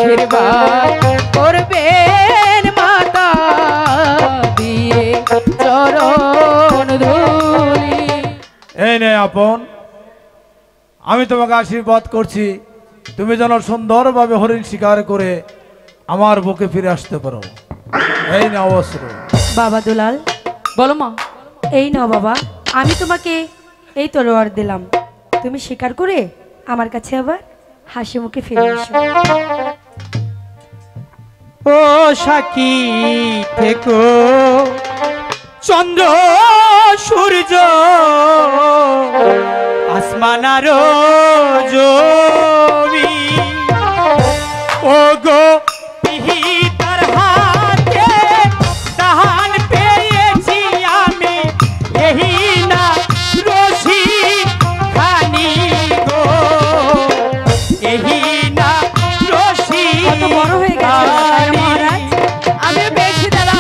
আশীর্বাদ করবেন মাতা দিয়ে চরণ ধুলি। এই নে আপন, আমি তোমাকে আশীর্বাদ করছি, তুমি যেন সুন্দরভাবে হরিণ শিকার করে আমার বুকে ফিরে আসতে পারো। এই না অবসর। বাবা দুলাল, বলো মা। এই নাও বাবা, আমি তোমাকে এই তলোয়ার দিলাম, তুমি শিকার করে আমার কাছে আবার হাসি মুখে ফিরে এসো। ও সাক্ষী থেকো চন্দ্র সূর্য আসমান আর জমি, ও গো পিহিতার হাতে দান পেয়েছি আমি, এই না রশি খানি গো, এই না রশি কত বড় হয়ে গেছে মহারাজ, আমি পেয়েছি দাদা।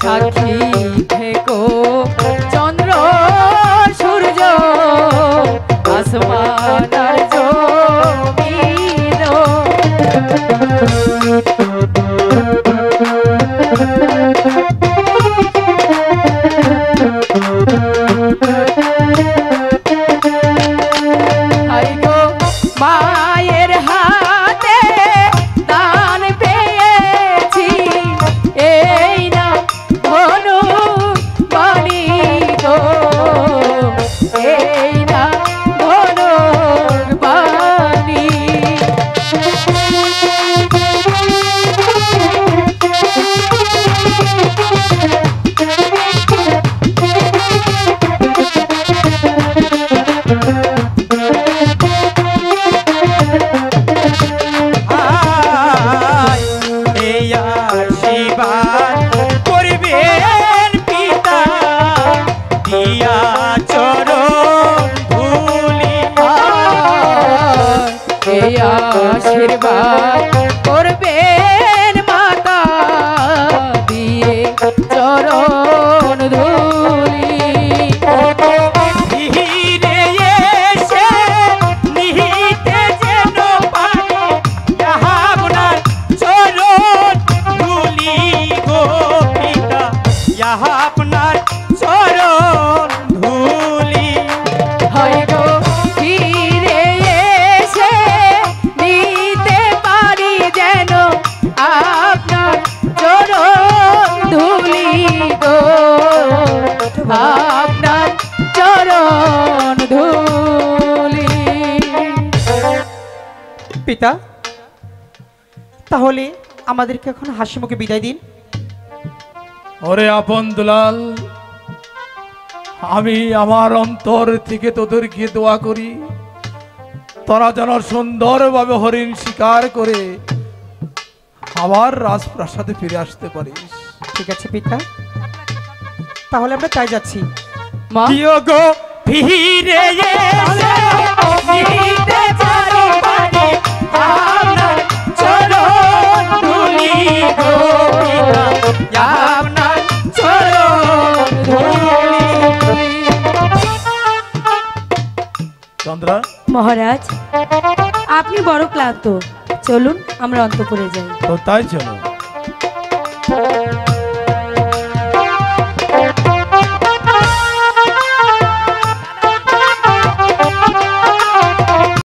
সাক্ষী থেকো চন্দ্র সূর্য আসমান আর জমিন, আইগো মায়ের হাতে দান পেয়েছি, এই না ধনু বাণী গো, এই না ধনু বাণী। এই আশীর্বাদ করবেন পিতা দিয়া চরণ ধুলি, এই আশীর্বাদ করবেন মাতা দিয়ে চরণ ধুলি। ধীরে এসে নিহিতে যেন পানি আপনার চরণ ধুলি গো পিতা, আপনার চরণ ধুলি। হয় গো ফিরে এসে নিতে পারি যেন আপনার চরণ ধুলি গো, আপনার চরণ ধুলি। পিতা, তাহলে আমাদেরকে এখন হাসি মুখে বিদায় দিন। ওরে আপন দুলাল, আমি আমার অন্তর থেকে তোদেরকে দোয়া করি, তোরা যেন সুন্দরভাবে হরিণ শিকার করে আবার রাজপ্রাসাদে ফিরে আসতে পারিস। ঠিক আছে পিতা, তাহলে আমরা তাই যাচ্ছি। মা দিও গো ফিরে এসে নিতে পারি পানি আপনার চরণ ধুলি গো পিতা, আপনার চরণ ধুলি। চন্দ্রা, মহারাজ, আপনি বড় ক্লান্ত, চলুন আমরা অন্তঃপুরে যাই। তো তাই চলো।